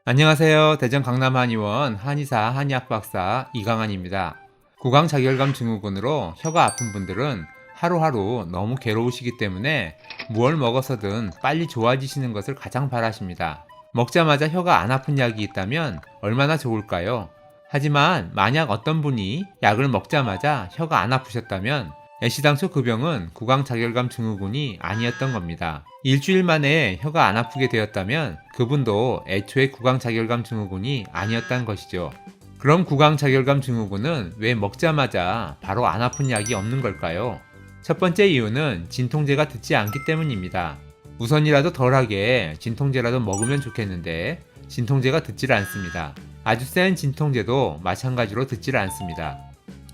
안녕하세요. 대전 강남 한의원 한의사 한의학 박사 이강환입니다. 구강자결감 증후군으로 혀가 아픈 분들은 하루하루 너무 괴로우시기 때문에 무얼 먹어서든 빨리 좋아지시는 것을 가장 바라십니다. 먹자마자 혀가 안 아픈 약이 있다면 얼마나 좋을까요? 하지만 만약 어떤 분이 약을 먹자마자 혀가 안 아프셨다면 애시당초 그 병은 구강자결감 증후군이 아니었던 겁니다. 일주일 만에 혀가 안 아프게 되었다면 그분도 애초에 구강자결감 증후군이 아니었다는 것이죠. 그럼 구강자결감 증후군은 왜 먹자마자 바로 안 아픈 약이 없는 걸까요? 첫 번째 이유는 진통제가 듣지 않기 때문입니다. 우선이라도 덜하게 진통제라도 먹으면 좋겠는데 진통제가 듣질 않습니다. 아주 센 진통제도 마찬가지로 듣질 않습니다.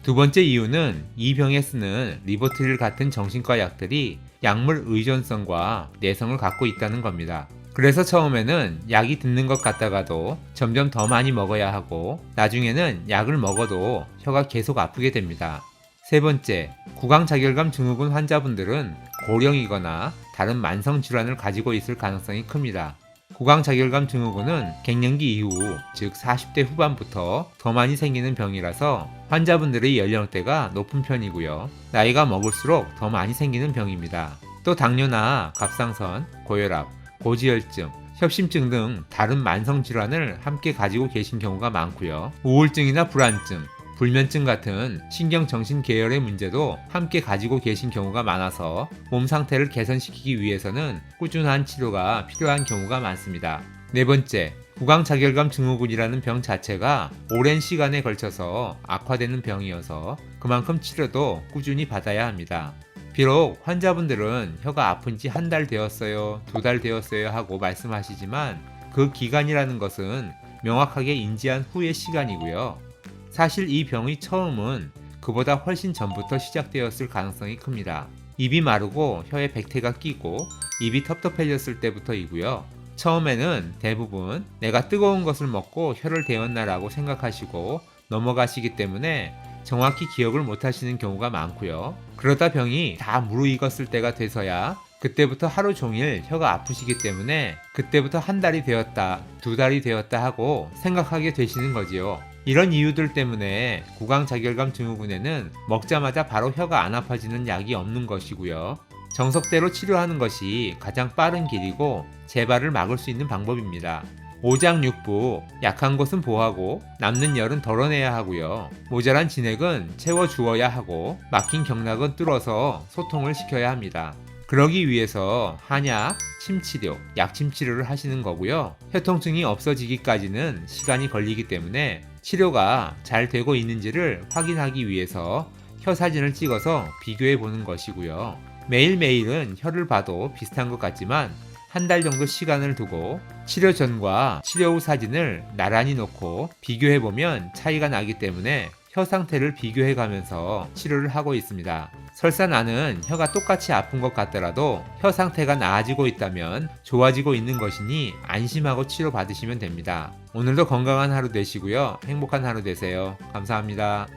두 번째 이유는 이 병에 쓰는 리보트릴 같은 정신과 약들이 약물 의존성과 내성을 갖고 있다는 겁니다. 그래서 처음에는 약이 듣는 것 같다가도 점점 더 많이 먹어야 하고 나중에는 약을 먹어도 혀가 계속 아프게 됩니다. 세 번째, 구강자결감 증후군 환자분들은 고령이거나 다른 만성 질환을 가지고 있을 가능성이 큽니다. 구강자결감 증후군은 갱년기 이후, 즉 40대 후반부터 더 많이 생기는 병이라서 환자분들의 연령대가 높은 편이고요. 나이가 먹을수록 더 많이 생기는 병입니다. 또 당뇨나 갑상선, 고혈압, 고지혈증, 협심증 등 다른 만성 질환을 함께 가지고 계신 경우가 많고요. 우울증이나 불안증, 불면증 같은 신경정신 계열의 문제도 함께 가지고 계신 경우가 많아서 몸 상태를 개선시키기 위해서는 꾸준한 치료가 필요한 경우가 많습니다. 네 번째, 구강자결감 증후군이라는 병 자체가 오랜 시간에 걸쳐서 악화되는 병이어서 그만큼 치료도 꾸준히 받아야 합니다. 비록 환자분들은 혀가 아픈 지 한 달 되었어요, 두 달 되었어요 하고 말씀하시지만 그 기간이라는 것은 명확하게 인지한 후의 시간이고요. 사실 이 병의 처음은 그보다 훨씬 전부터 시작되었을 가능성이 큽니다. 입이 마르고 혀에 백태가 끼고 입이 텁텁해졌을 때부터이고요. 처음에는 대부분 내가 뜨거운 것을 먹고 혀를 데웠나라고 생각하시고 넘어가시기 때문에 정확히 기억을 못 하시는 경우가 많고요. 그러다 병이 다 무르익었을 때가 돼서야 그때부터 하루 종일 혀가 아프시기 때문에 그때부터 한 달이 되었다, 두 달이 되었다 하고 생각하게 되시는 거지요. 이런 이유들 때문에 구강자결감 증후군에는 먹자마자 바로 혀가 안 아파지는 약이 없는 것이고요. 정석대로 치료하는 것이 가장 빠른 길이고 재발을 막을 수 있는 방법입니다. 오장육부, 약한 곳은 보하고 남는 열은 덜어내야 하고요. 모자란 진액은 채워주어야 하고 막힌 경락은 뚫어서 소통을 시켜야 합니다. 그러기 위해서 한약, 침치료, 약침치료를 하시는 거고요. 혀통증이 없어지기까지는 시간이 걸리기 때문에 치료가 잘 되고 있는지를 확인하기 위해서 혀 사진을 찍어서 비교해 보는 것이고요. 매일매일은 혀를 봐도 비슷한 것 같지만 한 달 정도 시간을 두고 치료 전과 치료 후 사진을 나란히 놓고 비교해 보면 차이가 나기 때문에 혀 상태를 비교해 가면서 치료를 하고 있습니다. 설사 나는 혀가 똑같이 아픈 것 같더라도 혀 상태가 나아지고 있다면 좋아지고 있는 것이니 안심하고 치료받으시면 됩니다. 오늘도 건강한 하루 되시고요. 행복한 하루 되세요. 감사합니다.